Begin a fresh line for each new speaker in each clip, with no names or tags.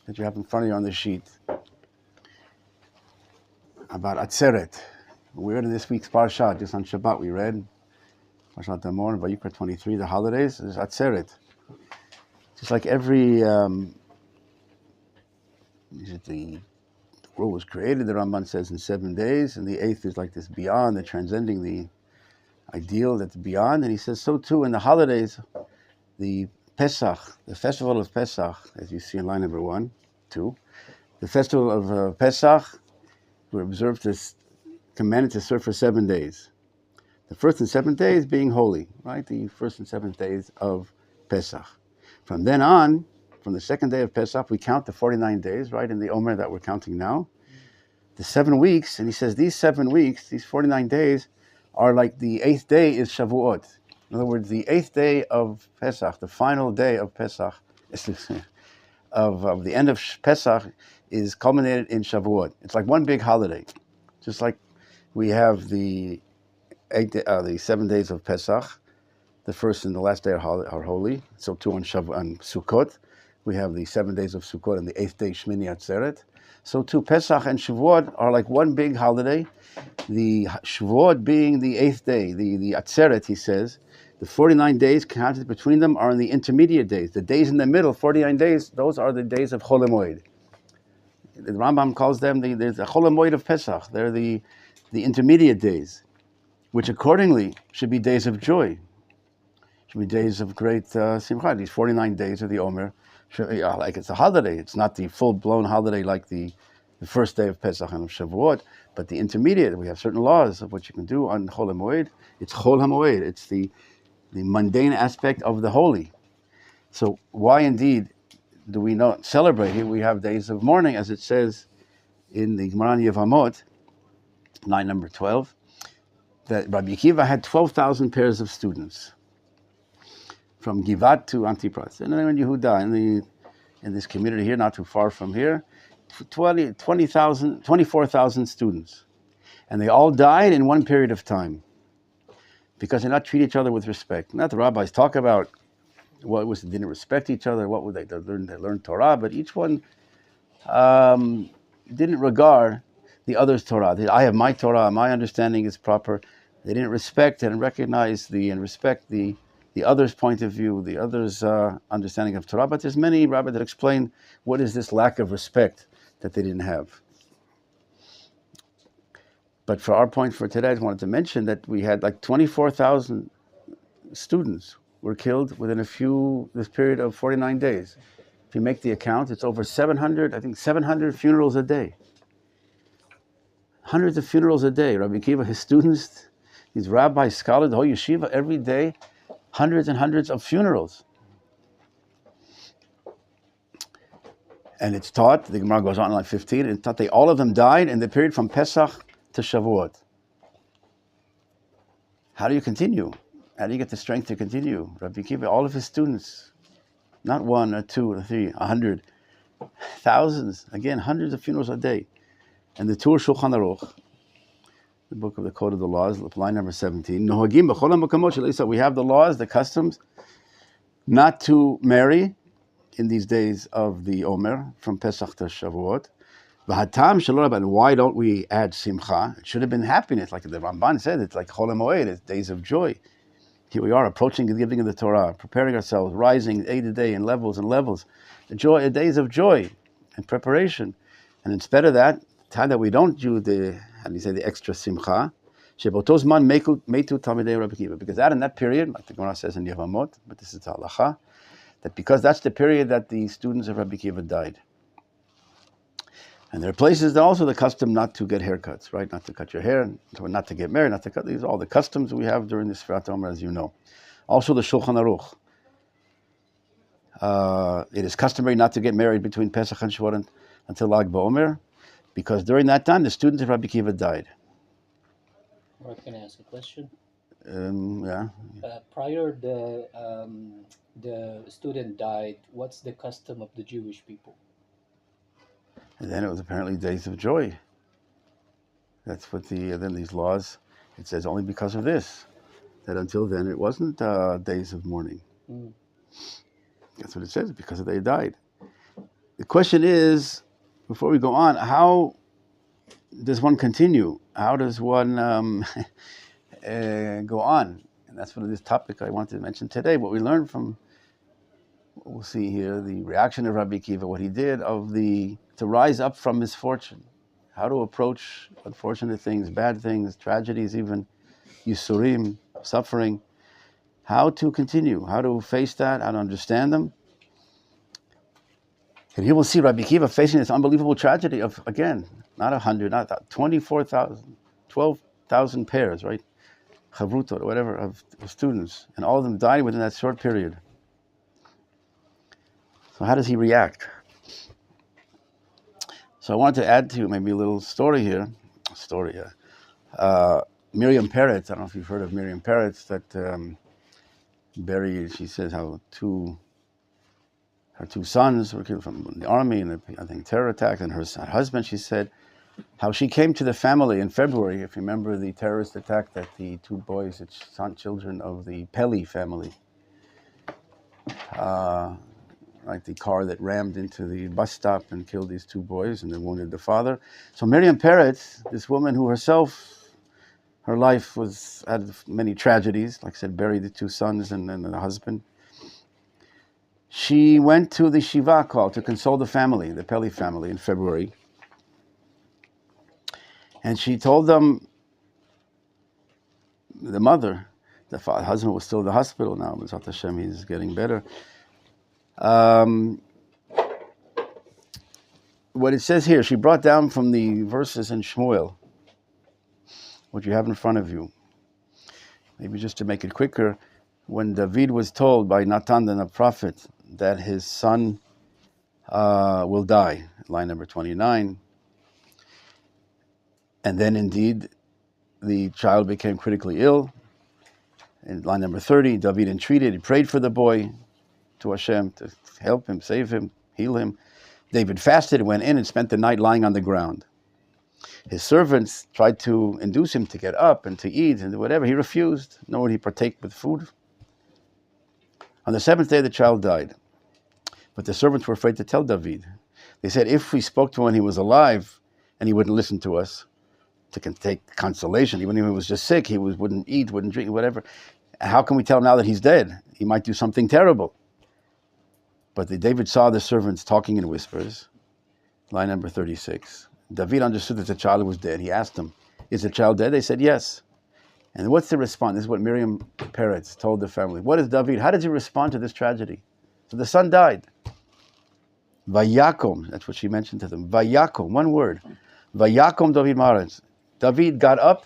that you have in front of you on the sheet about Atzeret. We read in this week's Parsha, just on Shabbat, we read Parshat Damor, Vayikra 23, the holidays, is Atzeret. Just like every, the world was created, the Ramban says, in 7 days, and the 8th is like this beyond, the transcending the ideal that's beyond, and he says so too in the holidays, the Pesach, the festival of Pesach, as you see in line number 1, 2, the festival of Pesach, we're observed this, commanded to serve for 7 days. The first and 7th days being holy, right? The first and 7th days of Pesach. From then on, from the 2nd day of Pesach, we count the 49 days, right, in the Omer that we're counting now. The 7 weeks, and he says these 7 weeks, these 49 days, are like the 8th day is Shavuot. In other words, the 8th day of Pesach, the final day of Pesach, of the end of Pesach, is culminated in Shavuot. It's like one big holiday. Just like we have the 7 days of Pesach, the first and the last day are holy. So too on Sukkot, we have the 7 days of Sukkot and the 8th day Shmini Atzeret. So too Pesach and Shavuot are like one big holiday. The Shavuot being the 8th day, the Atzeret, he says, the 49 days counted between them are in the intermediate days. The days in the middle, 49 days, those are the days of Chol Hamoed. The Rambam calls them the Chol Hamoed of Pesach. They're the intermediate days, which accordingly should be days of joy. Should be days of great simcha. These 49 days of the Omer, like it's a holiday. It's not the full-blown holiday like the first day of Pesach and of Shavuot, but the intermediate. We have certain laws of what you can do on Chol Hamoed. It's Chol Hamoed. It's the mundane aspect of the holy. So why indeed do we not celebrate here? We have days of mourning, as it says in the Gemara Yevamot, line number 12, that Rabbi Akiva had 12,000 pairs of students from Givat to Antipras. And then in Yehuda, in this community here, not too far from here, 24,000 students. And they all died in one period of time because they not treat each other with respect. Not the rabbis talk about what was they didn't respect each other, what would they learn? They learned Torah, but each one didn't regard the other's Torah. I have my Torah, my understanding is proper. They didn't respect and recognize and respect the other's point of view, the other's understanding of Torah. But there's many rabbis that explain what is this lack of respect that they didn't have. But for our point for today, I just wanted to mention that we had like 24,000 students were killed within this period of 49 days. If you make the account, it's over 700 funerals a day. Hundreds of funerals a day. Rabbi Akiva, his students, these rabbis, scholars, the whole yeshiva, every day, hundreds and hundreds of funerals. And it's taught, the Gemara goes on like 15, it's taught all of them died in the period from Pesach to Shavuot. How do you continue? How do you get the strength to continue? Rabbi Akiva, all of his students, not 1 or 2 or 3, 100, thousands, again, hundreds of funerals a day. And the Tur Shulchan Aruch, the book of the Code of the Laws, line number 17, we have the laws, the customs, not to marry in these days of the Omer, from Pesach to Shavuot. And why don't we add simcha? It should have been happiness, like the Ramban said. It's like Chol Hamoed, it's days of joy. Here we are approaching the giving of the Torah, preparing ourselves, rising day to day in levels and levels. Days of joy and preparation. And instead of that, time that we don't do the extra simcha, because in that period, like the Gemara says in Yevamot, but this is the halacha, that because that's the period that the students of Rabbi Akiva died. And there are places that also the custom not to get haircuts, right? Not to cut your hair, not to get married, not to cut. These are all the customs we have during this Sfirat Omer, as you know. Also the Shulchan Aruch. It is customary not to get married between Pesach and Shavuot until Lag BaOmer, because during that time the students of Rabbi Akiva died.
Can I ask a question?
Yeah.
Prior the student died, what's the custom of the Jewish people?
And then it was apparently days of joy. That's what then these laws, it says only because of this, that until then it wasn't days of mourning. That's what it says, because they died. The question is, before we go on, how does one continue? How does one go on? And that's what this topic I wanted to mention today. What we learned from, what we'll see here, the reaction of Rabbi Akiva, what he did to rise up from misfortune, how to approach unfortunate things, bad things, tragedies, even yisurim, suffering, how to continue, how to face that, how to understand them. And here we'll see Rabbi Akiva facing this unbelievable tragedy of, again, not 100, not 24,000, 12,000 pairs, right? Chavrutot, or whatever, of students. And all of them died within that short period. So how does he react? So I wanted to add to maybe a little story here. Miriam Peretz, I don't know if you've heard of Miriam Peretz, that buried, she says how her two sons were killed from the army in I think terror attack, and her husband, she said, how she came to the family in February, if you remember the terrorist attack that the two boys, children of the Peli family, like the car that rammed into the bus stop and killed these two boys and then wounded the father. So Miriam Peretz, this woman who herself, her life had many tragedies, like I said, buried the two sons and the husband. She went to the Shiva call to console the family, the Peli family, in February. And she told them, the mother, the husband was still in the hospital now, B'ezrat Hashem, he's getting better. What it says here, she brought down from the verses in Shmuel, what you have in front of you. Maybe just to make it quicker, when David was told by Natan the prophet that his son will die, line number 29, and then indeed the child became critically ill. In line number 30, David entreated, he prayed for the boy to Hashem to help him, save him, heal him. David fasted, went in and spent the night lying on the ground. His servants tried to induce him to get up and to eat and whatever. He refused, nor would he partake with food. On the seventh day, the child died. But the servants were afraid to tell David. They said, if we spoke to him when he was alive and he wouldn't listen to us, to take consolation, even if he was just sick, he wouldn't eat, wouldn't drink, whatever. How can we tell him now that he's dead? He might do something terrible. But David saw the servants talking in whispers. Line number 36. David understood that the child was dead. He asked them, is the child dead? They said, yes. And what's the response? This is what Miriam Peretz told the family. What is David? How did you respond to this tragedy? So the son died. Vayakom, that's what she mentioned to them. Vayakom, one word. Vayakom David Maretz. David got up,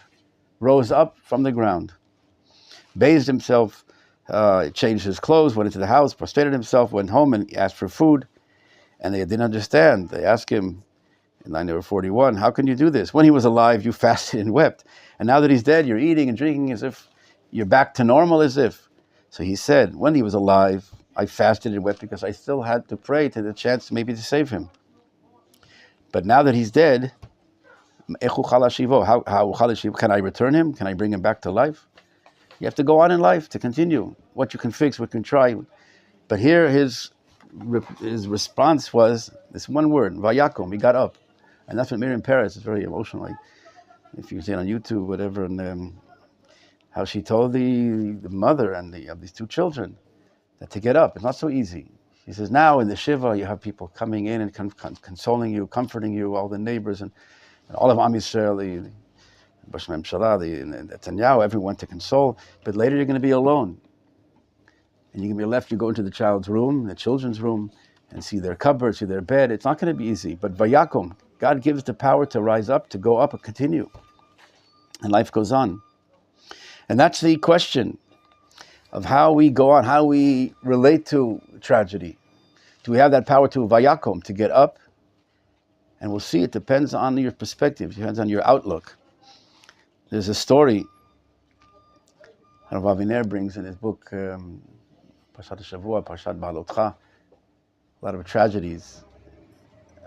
rose up from the ground, bathed himself, changed his clothes, went into the house, prostrated himself, went home and asked for food. And they didn't understand. They asked him in line number 41, how can you do this? When he was alive, you fasted and wept. And now that he's dead, you're eating and drinking as if you're back to normal, as if. So he said, when he was alive, I fasted and wept because I still had to pray to the chance maybe to save him. But now that he's dead, how can I return him? Can I bring him back to life? You have to go on in life to continue. What you can fix, what you can try. But here his response was this one word, Vayakom, he got up. And that's what Miriam Peretz is very emotional. Like, if you see it on YouTube, whatever, and how she told the mother and of these two children that to get up. It's not so easy. She says, now in the Shiva, you have people coming in and consoling you, comforting you, all the neighbors, and all of Am Yisrael, the Rosh Hashanah, the Netanyahu, everyone to console. But later you're going to be alone. And you're going to be left, you go into the child's room, the children's room, and see their cupboard, see their bed. It's not going to be easy. But Vayakom, God gives the power to rise up, to go up and continue. And life goes on. And that's the question of how we go on, how we relate to tragedy. Do we have that power to Vayakom, to get up? And we'll see, it depends on your perspective, it depends on your outlook. There's a story Rabbi Meir brings in his book, Parshat Shavua, Parshat Baalotcha, a lot of tragedies,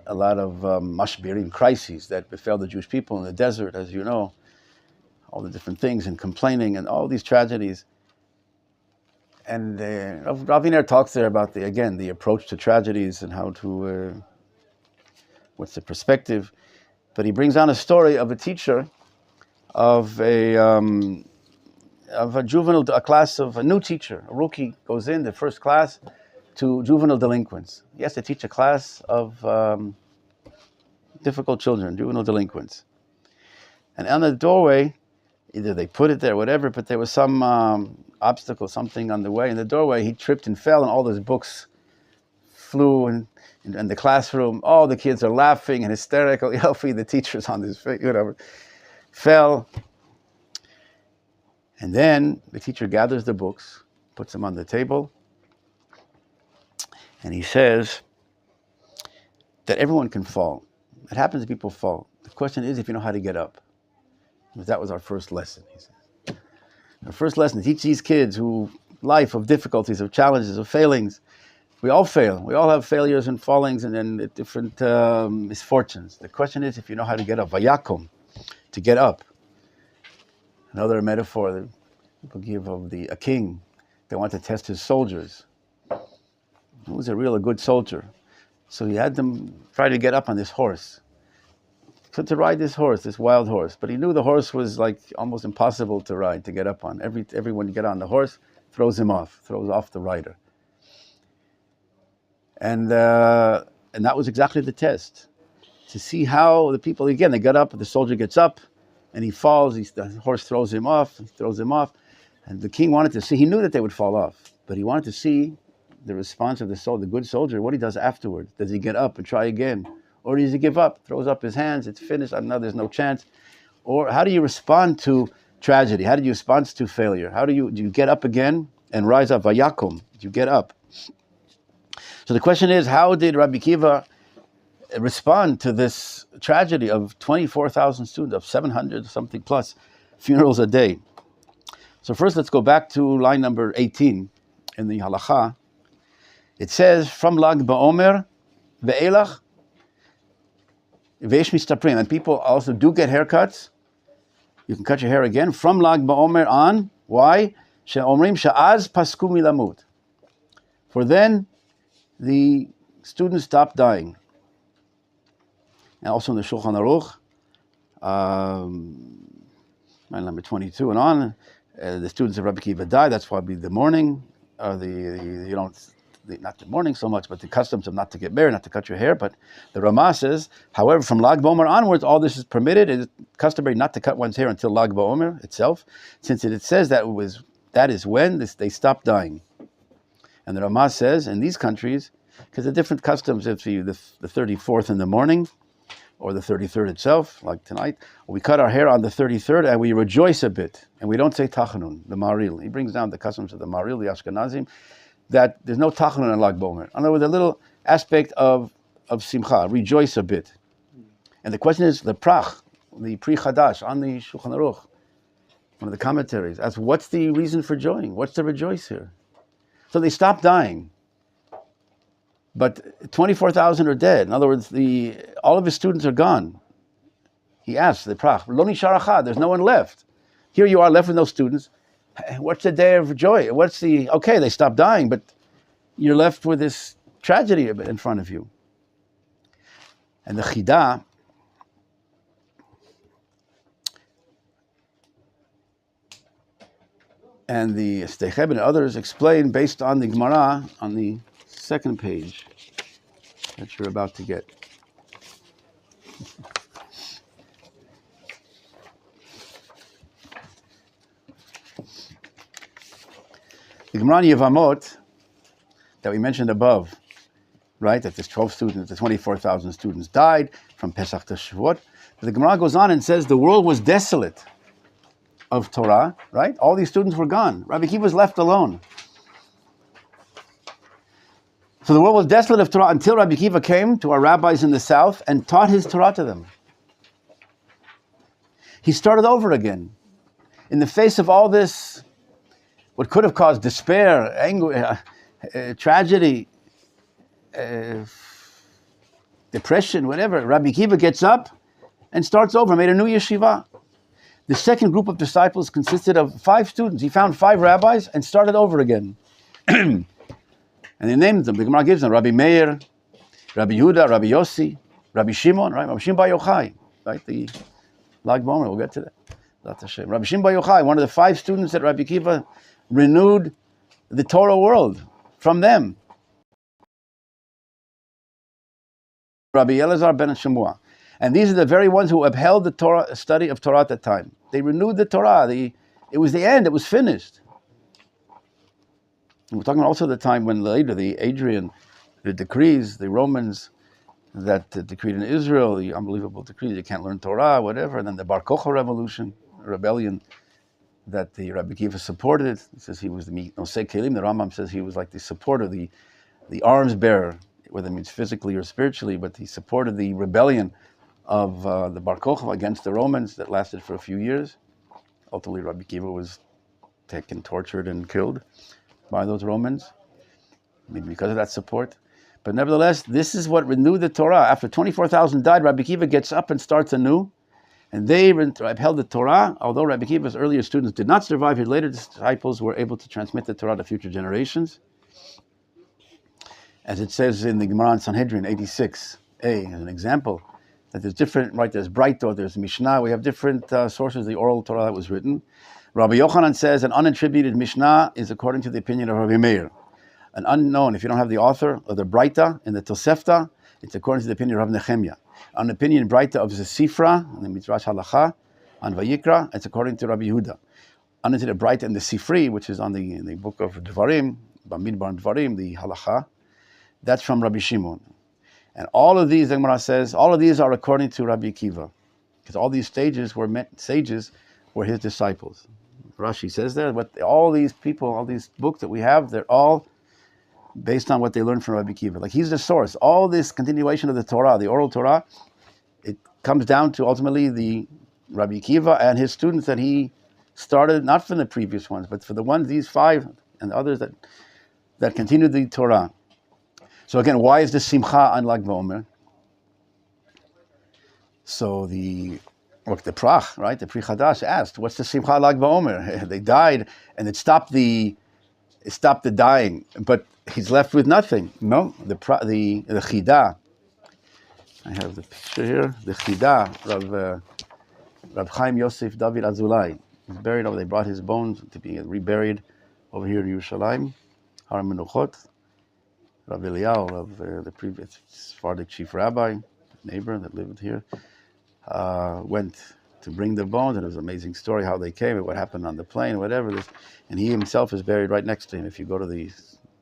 a lot of mashbirim, crises that befell the Jewish people in the desert, as you know, all the different things and complaining and all these tragedies. And Rabbi Meir talks there about the approach to tragedies and how to what's the perspective. But he brings on a story of a teacher of a juvenile, a class of a new teacher. A rookie goes in the first class to juvenile delinquents. He has to teach a class of difficult children, juvenile delinquents. And on the doorway, either they put it there, whatever, but there was some obstacle, something on the way. In the doorway, he tripped and fell, and all those books flew in the classroom. All the kids are laughing and hysterical. Yelping, the teacher's on his face, whatever. Fell. And then the teacher gathers the books, puts them on the table, and he says that everyone can fall. It happens that people fall. The question is if you know how to get up. Because that was our first lesson, he says. Our first lesson, to teach these kids who, life of difficulties, of challenges, of failings. We all fail. We all have failures and fallings and different misfortunes. The question is if you know how to get up. Vayakum, to get up. Another metaphor that people give of a king. They want to test his soldiers. He was a good soldier. So he had them try to get up on this horse. So to ride this horse, this wild horse. But he knew the horse was like almost impossible to ride, to get up on. Everyone you get on the horse throws off the rider. And that was exactly the test. To see how the people, again, they got up, the soldier gets up, and he falls, the horse throws him off. And the king wanted to see, he knew that they would fall off, but he wanted to see the response of the good soldier, what he does afterwards. Does he get up and try again? Or does he give up, throws up his hands, it's finished, I know there's no chance? Or how do you respond to tragedy? How do you respond to failure? Do you get up again and rise up? Vayakum, do you get up? So the question is, how did Rabbi Kiva respond to this tragedy of 24,000 students, of 700 something plus funerals a day? So first let's go back to line number 18 in the halacha. It says, from Lag Ba'omer ve'elach ve'esh mistaprim. And people also do get haircuts. You can cut your hair again. From Lag Ba'omer on. Why? She'omrim sha'az pasku milamut. For then the students stop dying. And also in the Shulchan Aruch, line number 22 and on, the students of Rabbi Kiva die. That's probably the mourning, not the mourning so much, but the customs of not to get married, not to cut your hair. But the Ramah says, however, from Lag BaOmer onwards, all this is permitted. It is customary not to cut one's hair until Lag BaOmer itself, since it says that is when they stop dying. And the Ramah says, in these countries, because the different customs, if the 34th in the morning, or the 33rd itself, like tonight, we cut our hair on the 33rd and we rejoice a bit, and we don't say Tachanun, the Maril. He brings down the customs of the Maril, the Ashkenazim, that there's no Tachanun in Lag BaOmer. In other words, a little aspect of Simcha, rejoice a bit. And the question is, the Prach, the Pri Chadash, on the Shulchan Aruch, one of the commentaries, asks, what's the reason for joying? What's the rejoice here? So they stop dying. But 24,000 are dead. In other words, all of his students are gone. He asks the Prach, Lo nishar achad, there's no one left. Here you are left with no students. What's the day of joy? Okay, they stopped dying, but you're left with this tragedy in front of you. And the Chidah, and the Steicheb and others explain based on the Gemara on the second page that you're about to get. The Gemara Yevamot that we mentioned above, right, that there's 12 students, the 24,000 students died from Pesach to Shavuot. But the Gemara goes on and says the world was desolate of Torah, right? All these students were gone. Rabbi Kiva was left alone. So the world was desolate of Torah until Rabbi Kiva came to our rabbis in the south and taught his Torah to them. He started over again. In the face of all this, what could have caused despair, anger, tragedy, depression, whatever, Rabbi Kiva gets up and starts over, made a new yeshiva. The second group of disciples consisted of 5 students. He found 5 rabbis and started over again. And he named them. The Gemara gives them Rabbi Meir, Rabbi Yehuda, Rabbi Yossi, Rabbi Shimon, right? Rabbi Shimon Bar Yochai, right? The Lag BaOmer, we'll get to that. Rabbi Shimon Bar Yochai, one of the 5 students that Rabbi Akiva renewed the Torah world from them. Rabbi Elazar ben Shemua. And these are the very ones who upheld the Torah study of Torah at that time. They renewed the Torah. It was the end. It was finished. And we're talking also the time when later the decrees, the Romans that decreed in Israel, the unbelievable decrees, you can't learn Torah, whatever. And then the Bar Kokhba revolution, rebellion that the Rabbi Akiva supported. He says he was the Nosei Kelim. The Rambam says he was like the supporter, the arms bearer, whether it means physically or spiritually, but he supported the rebellion of the Bar Kokhba against the Romans that lasted for a few years. Ultimately, Rabbi Akiva was taken, tortured, and killed by those Romans, maybe because of that support. But nevertheless, this is what renewed the Torah. After 24,000 died, Rabbi Akiva gets up and starts anew. And they upheld the Torah. Although Rabbi Akiva's earlier students did not survive, his later disciples were able to transmit the Torah to future generations. As it says in the Gemara in Sanhedrin 86a, as an example, that there's different, right, there's Braito, there's Mishnah, we have different sources of the oral Torah that was written. Rabbi Yochanan says an unattributed Mishnah is according to the opinion of Rabbi Meir. An unknown, if you don't have the author of the Braita in the Tosefta, it's according to the opinion of Rav Nechemia. An opinion Braita of the Sifra, and the Midrash Halacha, on Vayikra, it's according to Rabbi Yehuda. Unto the Braita in the Sifri, which is in the book of Dvarim, Bamidbar and Dvarim, the Halacha, that's from Rabbi Shimon. And all of these, the Gemara says, all of these are according to Rabbi Akiva. Because all these sages were his disciples. Rashi says there, but all these people, all these books that we have, they're all based on what they learned from Rabbi Akiva. Like he's the source. All this continuation of the Torah, the oral Torah, it comes down to ultimately the Rabbi Akiva and his students that he started, not from the previous ones, but for the ones, these 5 and others that continued the Torah. So again, why is the Simcha on Lag BaOmer? So the Prach, right, the Pri Chadash asked, what's the Simcha Lag BaOmer? They died and it stopped the dying, but he's left with nothing. No, the Chida. I have the picture here. The Chida, Rav Chaim Yosef David Azulai. He's buried over. They brought his bones to be reburied over here in Yerushalayim. Har Menuchot. Rav Eliyahu, the previous Sephardic chief rabbi, neighbor that lived here, went to bring the bones, and it was an amazing story how they came and what happened on the plane, whatever. And he himself is buried right next to him. If you go to the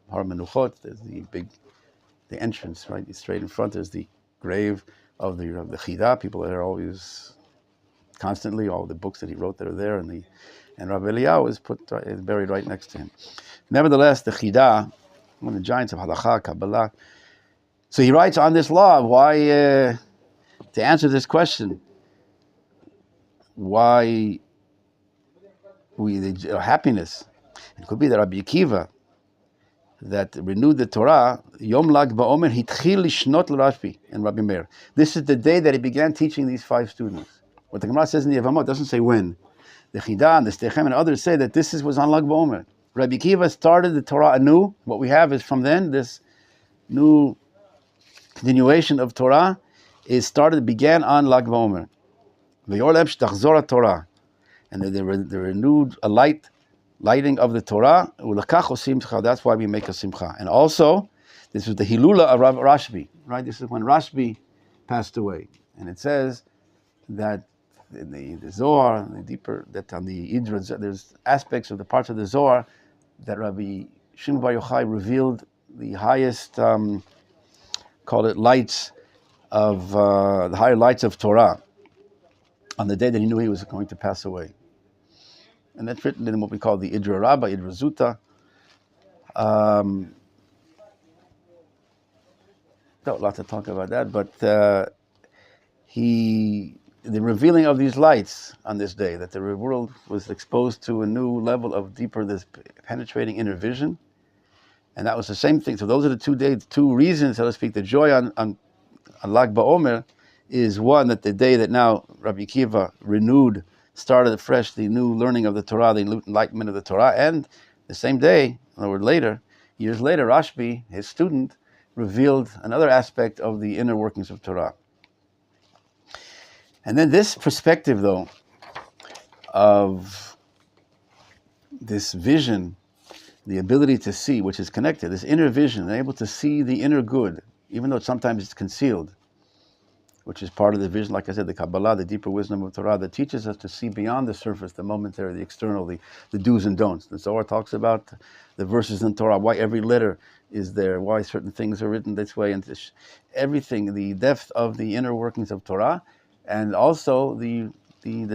Har Menuchot, there's the entrance, right? Straight in front, there's the grave of the Chida. People are always, constantly, all the books that he wrote that are there, and Rabbi Eliyahu is buried right next to him. Nevertheless, the Chida, one of the giants of Halacha, Kabbalah. So he writes on this law, why, to answer this question, why happiness. It could be that Rabbi Akiva, that renewed the Torah, Yom Lag BaOmer hitchil lishnot l'Rashbi and Rabbi Meir. This is the day that he began teaching these 5 students. What the Gemara says in the Yevamot doesn't say when. The Chida and the Stechem and others say that this was on Lag BaOmer. Rabbi Akiva started the Torah anew. What we have is from then, this new continuation of Torah began on Lag BaOmer. V'yorleb shtachzor Torah. And the renewed lighting of the Torah. That's why we make a simcha. And also, this was the Hilula of Rashbi, right? This is when Rashbi passed away. And it says that in the Zohar, the deeper, that on the Idra, there's aspects of the parts of the Zohar that Rabbi Shimon Bar Yochai revealed the highest, called it lights of, the higher lights of Torah on the day that he knew he was going to pass away. And that's written in what we call the Idra Rabbah, Idra Zuta. Not a lot to talk about that, but the revealing of these lights on this day, that the world was exposed to a new level of deeper, this penetrating inner vision. And that was the same thing. So those are the 2 reasons, so to speak, the joy on Lag BaOmer is one, that the day that now Rabbi Akiva started afresh the new learning of the Torah, the enlightenment of the Torah, and the same day, in other words years later, Rashbi, his student, revealed another aspect of the inner workings of Torah. And then this perspective, though, of this vision, the ability to see, which is connected, this inner vision, able to see the inner good, even though sometimes it's concealed, which is part of the vision, like I said, the Kabbalah, the deeper wisdom of Torah, that teaches us to see beyond the surface, the momentary, the external, the do's and don'ts. The Zohar talks about the verses in Torah, why every letter is there, why certain things are written this way, and everything, the depth of the inner workings of Torah, and also the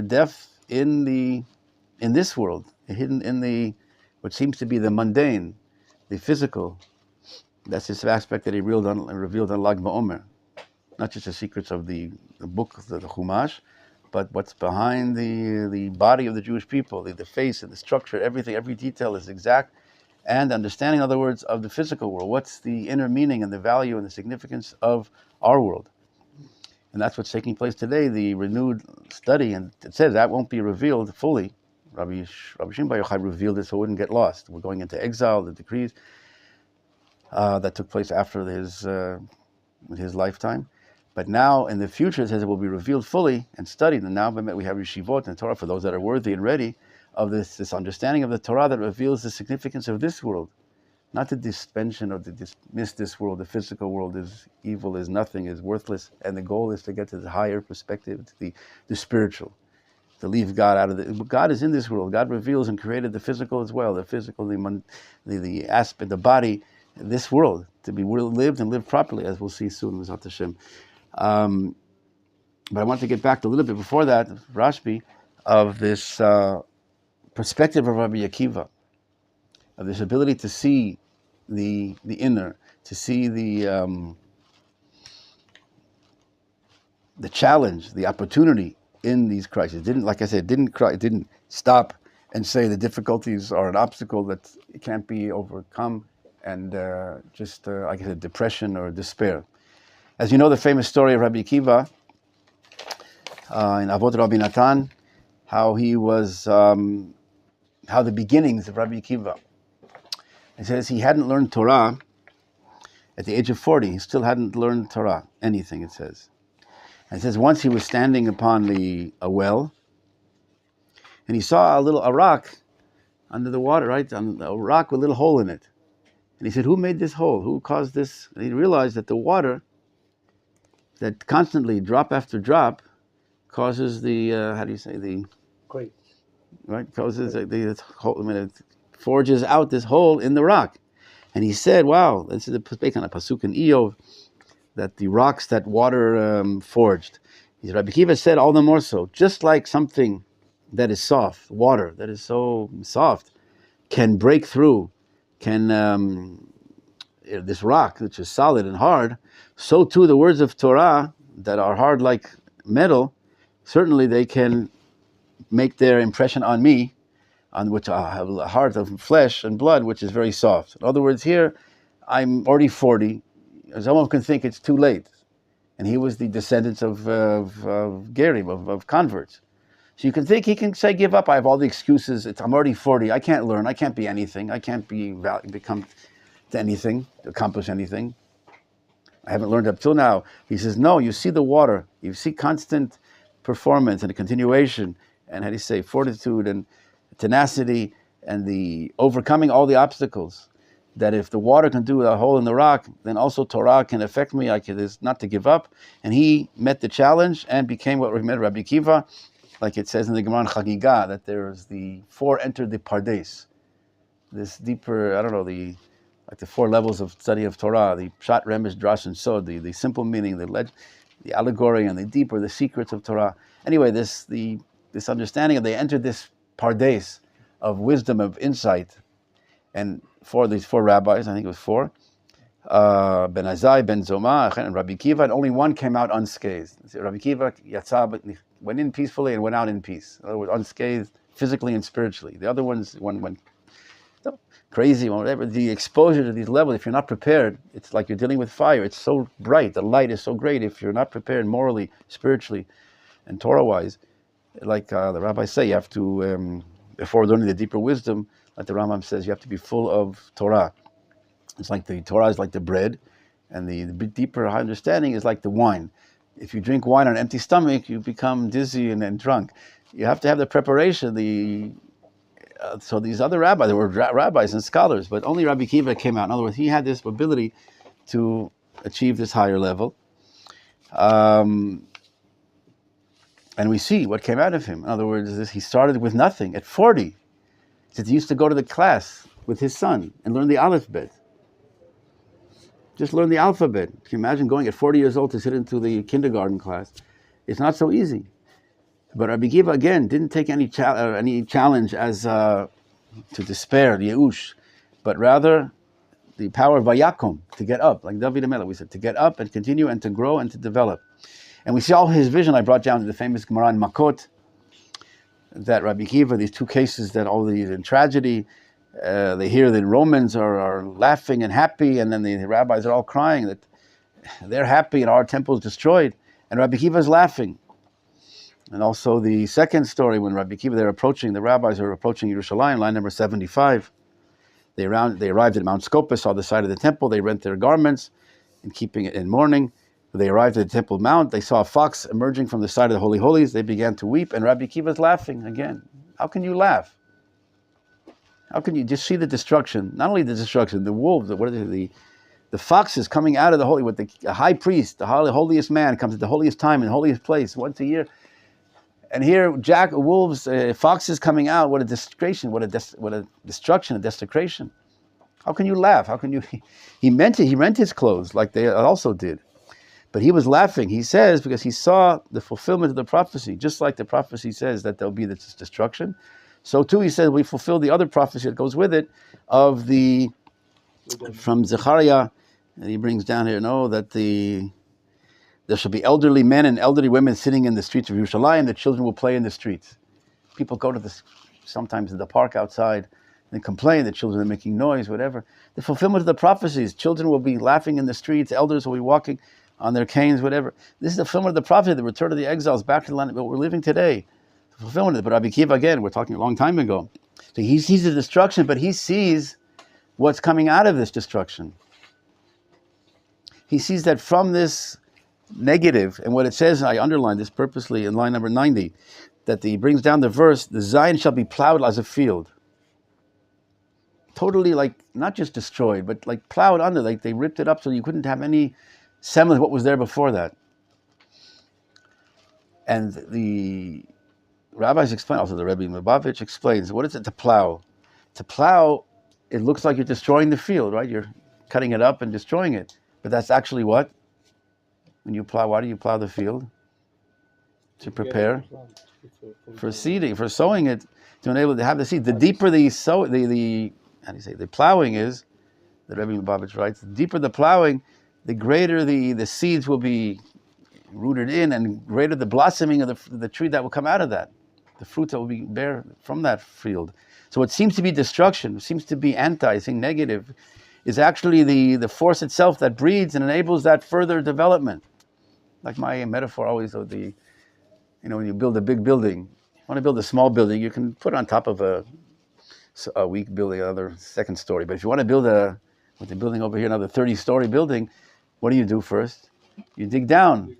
depth in this world, hidden in what seems to be the mundane, the physical. That's this aspect that he revealed on Lag BaOmer. Not just the secrets of the book, the Chumash, but what's behind the body of the Jewish people, the face and the structure, everything, every detail is exact. And understanding, in other words, of the physical world. What's the inner meaning and the value and the significance of our world? And that's what's taking place today, the renewed study. And it says that won't be revealed fully. Rabbi Shimon Bar Yochai revealed it so it wouldn't get lost. We're going into exile, the decrees that took place after his lifetime. But now, in the future, it says it will be revealed fully and studied. And now we have yeshivot and Torah for those that are worthy and ready of this understanding of the Torah that reveals the significance of this world. Not the suspension or to dismiss this world. The physical world is evil, is nothing, is worthless. And the goal is to get to the higher perspective, to the spiritual. To leave God out of it. God is in this world. God reveals and created the physical as well. The physical, the aspect, the body, this world, to be lived and lived properly, as we'll see soon with Hashem. But I want to get back to a little bit before that, Rashbi, of this perspective of Rabbi Akiva, of this ability to see the inner, to see the challenge, the opportunity in these crises. Didn't stop and say the difficulties are an obstacle that can't be overcome, and like I said, depression or despair. As you know, the famous story of Rabbi Akiva in Avot Rabbi Natan, how he was, how the beginnings of Rabbi Akiva. It says he hadn't learned Torah at the age of 40. He still hadn't learned Torah, anything, it says. And it says once he was standing upon a well, and he saw a rock under the water, right? A rock with a little hole in it. And he said, who made this hole? Who caused this? And he realized that the water that constantly, drop after drop, causes
Great.
right? Causes the hole, it forges out this hole in the rock. And he said, wow, this is based on a pasuk in Eov, that the rocks that water forged. Rabbi Akiva said all the more so, just like something that is soft, water that is so soft, can break through, this rock, which is solid and hard, so too the words of Torah that are hard like metal, certainly they can make their impression on me, on which I have a heart of flesh and blood, which is very soft. In other words, here, I'm already 40. Someone can think it's too late. And he was the descendants of Gerim, of converts. So you can think he can say, give up, I have all the excuses, I'm already 40, I can't learn, I can't be anything, I can't become to anything, to accomplish anything. I haven't learned up till now. He says, no, you see the water, you see constant performance and a continuation, and how do you say, fortitude and tenacity, and the overcoming all the obstacles. That if the water can do a hole in the rock, then also Torah can affect me. Is not to give up. And he met the challenge and became what we met Rabbi Akiva, like it says in the Gemara in Chagiga, that there's the four entered the Pardes. This deeper, the 4 levels of study of Torah, the Pshat, Remesh, Drash, and Sod, the simple meaning, the allegory, and the deeper, the secrets of Torah. Anyway, this understanding of they entered this Pardes of wisdom, of insight. And these 4 rabbis, I think it was 4, Ben Azai, Ben Zoma, and Rabbi Akiva, and only one came out unscathed. Rabbi Akiva went in peacefully and went out in peace. In other words, unscathed physically and spiritually. The other ones, one went crazy, whatever. The exposure to these levels, if you're not prepared, it's like you're dealing with fire. It's so bright, the light is so great. If you're not prepared morally, spiritually, and Torah-wise, like the rabbis say, you have to, before learning the deeper wisdom, like the Rambam says, you have to be full of Torah. It's like the Torah is like the bread, and the deeper understanding is like the wine. If you drink wine on an empty stomach, you become dizzy and then drunk. You have to have the preparation. So these other rabbis, there were rabbis and scholars, but only Rabbi Akiva came out. In other words, he had this ability to achieve this higher level. And we see what came out of him. In other words, he started with nothing at 40. He said he used to go to the class with his son and learn the alphabet. Just learn the alphabet. Can you imagine going at 40 years old to sit into the kindergarten class? It's not so easy. But Rabbi Akiva, again, didn't take any challenge as to despair, the Yeush, but rather the power of Vayakum, to get up, like David HaMelech, we said, to get up and continue and to grow and to develop. And we see all his vision. I brought down the famous Gemara in Makot, that Rabbi Akiva, these two cases that all these in tragedy, they hear the Romans are laughing and happy, and then the rabbis are all crying that they're happy and our temple is destroyed, and Rabbi Akiva is laughing. And also the second story, when Rabbi Akiva, the rabbis are approaching Yerushalayim, line number 75. They arrived at Mount Scopus, saw the side of the temple, they rent their garments and keeping it in mourning. They arrived at the Temple Mount, they saw a fox emerging from the side of the Holy Holies, they began to weep, and Rabbi Akiva is laughing again. How can you laugh? How can you just see the destruction? Not only the destruction, the wolves, the foxes coming out of the holy, with the high priest, the holiest man, comes at the holiest time and holiest place once a year. And here, wolves, foxes coming out. What a desecration! What a destruction! A desecration! How can you laugh? How can you? He meant it. He rent his clothes like they also did, but he was laughing. He says because he saw the fulfillment of the prophecy, just like the prophecy says that there'll be this destruction. So too, he said we fulfill the other prophecy that goes with it, from Zechariah. And he brings down here, there shall be elderly men and elderly women sitting in the streets of Yerushalayim. The children will play in the streets. People go to sometimes in the park outside and complain that children are making noise, whatever. The fulfillment of the prophecies. Children will be laughing in the streets. Elders will be walking on their canes, whatever. This is the fulfillment of the prophecy, the return of the exiles back to the land that we're living today. The fulfillment of it. But Rabbi Akiva, again, we're talking a long time ago. So he sees the destruction, but he sees what's coming out of this destruction. He sees that from this negative, and what it says, I underlined this purposely in line number 90, that he brings down the verse, the Zion shall be plowed as a field. Totally, like, not just destroyed, but like plowed under, like they ripped it up so you couldn't have any semblance of what was there before that. And the rabbis explain, also the Rebbe Lubavitch explains, what is it to plow? To plow, it looks like you're destroying the field, right? You're cutting it up and destroying it. But that's actually what? When you plow, why do you plow the field? To prepare for seeding, for sowing it, to enable to have the seed. The deeper the plowing is, the Rebbe Lubavitch writes, the deeper the plowing, the greater the seeds will be rooted in, and greater the blossoming of the tree that will come out of that, the fruit that will be bear from that field. So what seems to be destruction, seems to be negative, is actually the force itself that breeds and enables that further development. Like my metaphor always of when you build a big building, you want to build a small building, you can put on top of a weak building, another second story. But if you want to build with the building over here, another 30-story building, what do you do first? You dig down.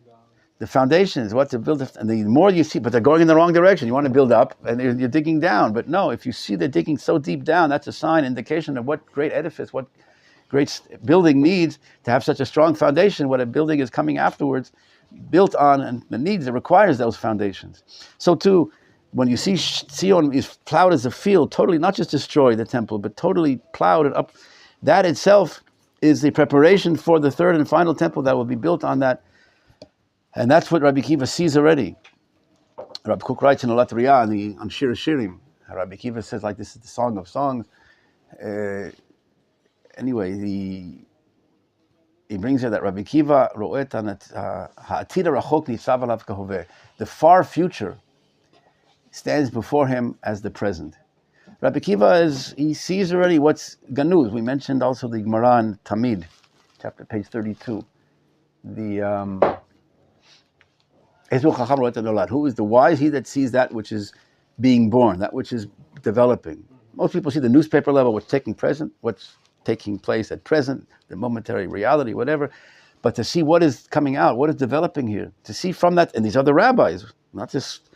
The foundation is what to build, and the more you see, but they're going in the wrong direction. You want to build up, and you're digging down. But no, if you see they're digging so deep down, that's a sign, indication of what great edifice, what great building needs to have such a strong foundation. What a building is coming afterwards, built on, and the needs it requires those foundations. So too, when you see Zion is plowed as a field, totally not just destroy the temple, but totally plowed it up, that itself is the preparation for the third and final temple that will be built on that. And that's what Rabbi Akiva sees already. Rabbi Kook writes in Olat Riyah on Shir Shirim. Rabbi Akiva says, like, this is the Song of Songs. Anyway, he brings here that Rabbi Akiva ro'et ha'atid rachok nitzav alav kahoveh. The far future stands before him as the present. Rabbi Akiva he sees already what's ganuz. We mentioned also the Gemara in Tamid, page 32. Who is the wise? He that sees that which is being born, that which is developing. Most people see the newspaper level, what's taking place at present, the momentary reality, whatever. but to see what is coming out, what is developing here, to see from that, and these other rabbis, not just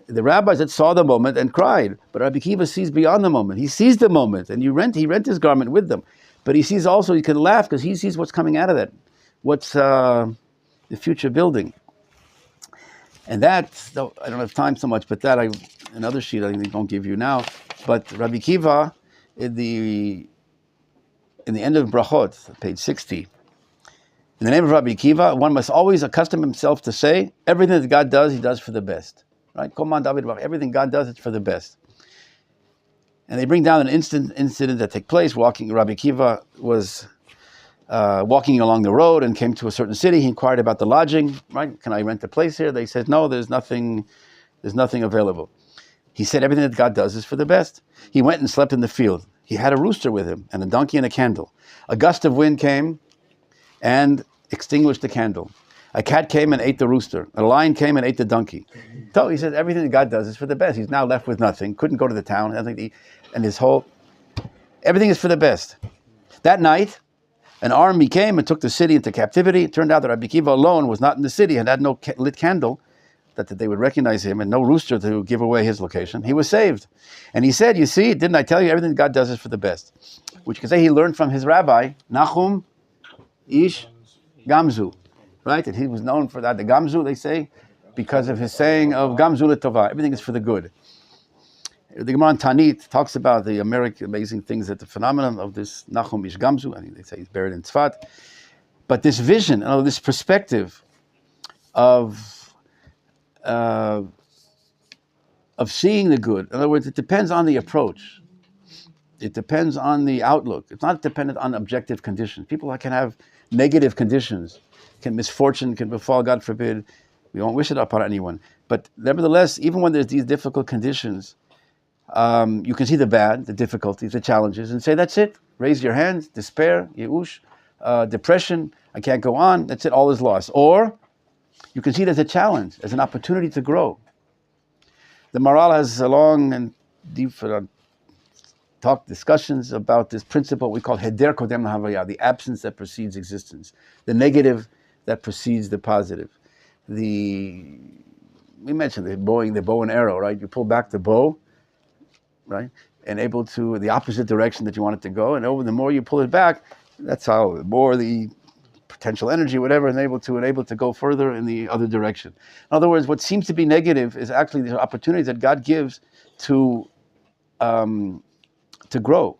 the rabbis that saw the moment and cried, but Rabbi Akiva sees beyond the moment. He sees the moment, and he rent his garment with them, but he sees also, he can laugh because he sees what's coming out of that, what's the future building. And that, though I don't have time so much, but that another sheet I don't give you now, but Rabbi Akiva, in the end of Brachot, page 60, in the name of Rabbi Akiva, one must always accustom himself to say, everything that God does, he does for the best. Right? Everything God does, it's for the best. And they bring down an incident that took place. Rabbi Akiva was walking along the road and came to a certain city. He inquired about the lodging. Right? Can I rent a place here? They said, no, there's nothing available. He said, everything that God does is for the best. He went and slept in the field. He had a rooster with him and a donkey and a candle. A gust of wind came and extinguished the candle. A cat came and ate the rooster. A lion came and ate the donkey. So he said, everything that God does is for the best. He's now left with nothing. Couldn't go to the town. Nothing to eat. And everything is for the best. That night, an army came and took the city into captivity. It turned out that Rabbi Akiva alone was not in the city and had no lit candle, that they would recognize him, and no rooster to give away his location. He was saved. And he said, you see, didn't I tell you, everything God does is for the best? Which you can say he learned from his rabbi, Nachum Ish Gamzu. Right? And he was known for that. The Gamzu, they say, because of his saying of Gamzu L'Tova, everything is for the good. The Gemara in Tanit talks about the amazing things, that the phenomenon of this Nachum Ish Gamzu, I think they say he's buried in Tzfat. But this vision, this perspective of seeing the good. In other words, it depends on the approach. It depends on the outlook. It's not dependent on objective conditions. People can have negative conditions. Misfortune can befall, God forbid. We won't wish it upon anyone. But nevertheless, even when there's these difficult conditions, you can see the bad, the difficulties, the challenges, and say, that's it. Raise your hands, despair, yeush, depression, I can't go on, that's it, all is lost. Or you can see it as a challenge, as an opportunity to grow. The Maharal has a long and deep discussions about this principle we call heder kodem lahavaya, the absence that precedes existence, the negative that precedes the positive. We mentioned the bow and arrow, right? You pull back the bow, right, and able to the opposite direction that you want it to go, and the more you pull it back, that's how the more the potential energy, whatever, and able to go further in the other direction. In other words, what seems to be negative is actually the opportunities that God gives to grow,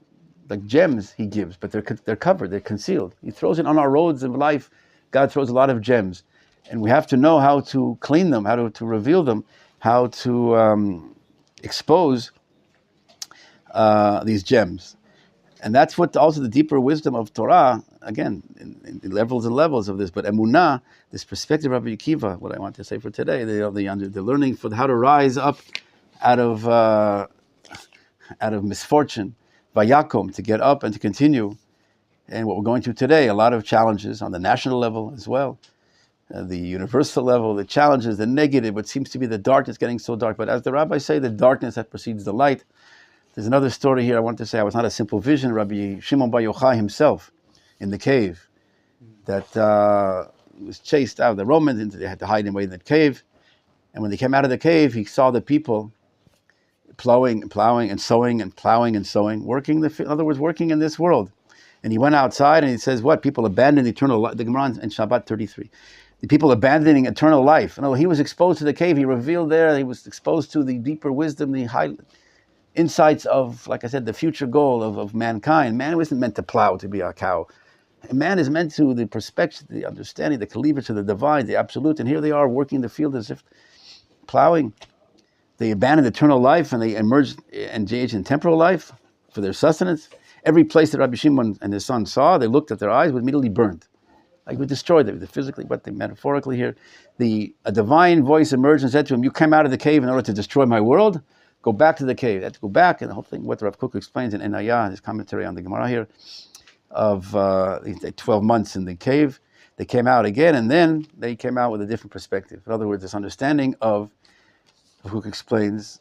like gems He gives, but they're covered, they're concealed. He throws it on our roads of life. God throws a lot of gems, and we have to know how to clean them, how to reveal them, how to expose these gems. And that's what also the deeper wisdom of Torah, again, in levels and levels of this, but Emunah, this perspective of Rabbi Akiva, what I want to say for today, the learning for how to rise up out of misfortune, vayakom, to get up and to continue. And what we're going through today, a lot of challenges on the national level as well, the universal level, the challenges, the negative, what seems to be the darkness getting so dark. But as the rabbis say, the darkness that precedes the light. There's another story here I want to say. I was not a simple vision. Rabbi Shimon Bar Yochai himself in the cave that was chased out of the Romans. They had to hide away in that cave. And when they came out of the cave, he saw the people plowing and sowing and plowing and sowing, working in other words, working in this world. And he went outside and he says, what? People abandon eternal life. The Gemara in Shabbat 33. The people abandoning eternal life. No, he was exposed to the cave. He revealed there. He was exposed to the deeper wisdom, the high insights of, like I said, the future goal of mankind. Man wasn't meant to plow to be a cow. And man is meant to the perspective, the understanding, the cleavage to the divine, the absolute. And here they are working the field as if plowing. They abandoned eternal life and they engaged in temporal life for their sustenance. Every place that Rabbi Shimon and his son saw, they looked at their eyes, was immediately burned. Like we destroyed them, physically, but metaphorically here. A divine voice emerged and said to him, you came out of the cave in order to destroy my world? Go back to the cave. They had to go back, and the whole thing, what Rav Kook explains in Enayah, his commentary on the Gemara here, of 12 months in the cave. They came out again, and then they came out with a different perspective. In other words, this understanding of Rav Kook explains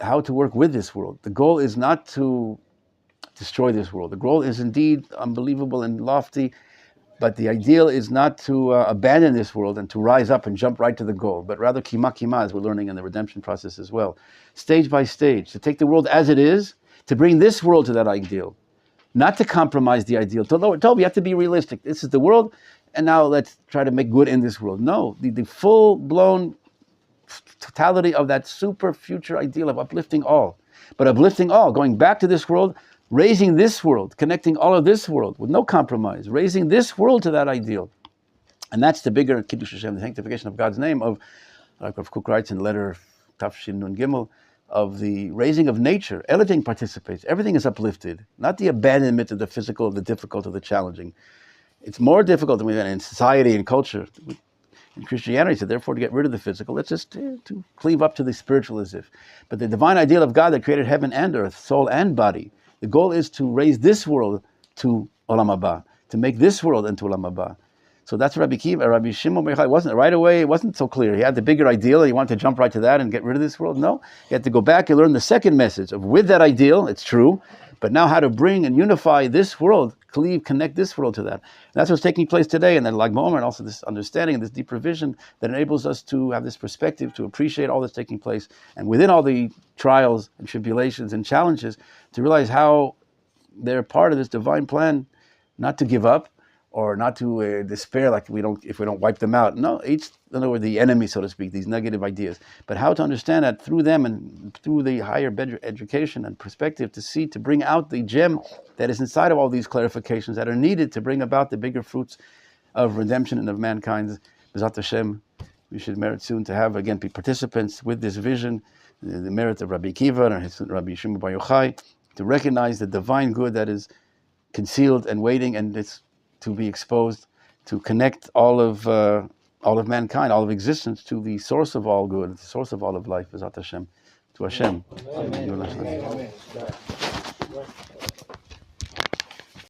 how to work with this world. The goal is not to destroy this world. The goal is indeed unbelievable and lofty, But the ideal is not to abandon this world and to rise up and jump right to the goal, but rather kima kima, as we're learning in the redemption process as well. Stage by stage, to take the world as it is, to bring this world to that ideal. Not to compromise the ideal. You have to be realistic. This is the world, and now let's try to make good in this world. No, the full-blown totality of that super future ideal of uplifting all. But uplifting all, going back to this world, raising this world, connecting all of this world with no compromise, raising this world to that ideal. And that's the bigger Kiddush Hashem, the sanctification of God's name, of, like Rav Kook writes in letter Tafshin Nun Gimel, of the raising of nature. Everything participates, everything is uplifted, not the abandonment of the physical, of the difficult, of the challenging. It's more difficult than in society and culture. In Christianity, so therefore to get rid of the physical, let's just to cleave up to the spiritual as if. But the divine ideal of God that created heaven and earth, soul and body, the goal is to raise this world to Olam Haba, to make this world into Olam Haba. So that's Rabbi Shimon Bar Yochai wasn't right away. It wasn't so clear. He had the bigger ideal. He wanted to jump right to that and get rid of this world. No, he had to go back and learn the second message of with that ideal. It's true, but now how to bring and unify this world, connect this world to that. And that's what's taking place today. And then Lag BaOmer, and also this understanding and this deeper vision that enables us to have this perspective, to appreciate all that's taking place, and within all the trials and tribulations and challenges, to realize how they're part of this divine plan, not to give up, or not to despair, like if we don't wipe them out. No, in other words, the enemy, so to speak, these negative ideas. But how to understand that through them and through the higher education and perspective to bring out the gem that is inside of all these clarifications that are needed to bring about the bigger fruits of redemption and of mankind. B'ezrat Hashem, we should merit soon to have, again, be participants with this vision, the merit of Rabbi Akiva and his Rabbi Shimon Bar Yochai, to recognize the divine good that is concealed and waiting, and it's to be exposed, to connect all of mankind, all of existence, to the source of all good, the source of all of life, B'ezrat Hashem, to Hashem.
Amen. Amen. Amen.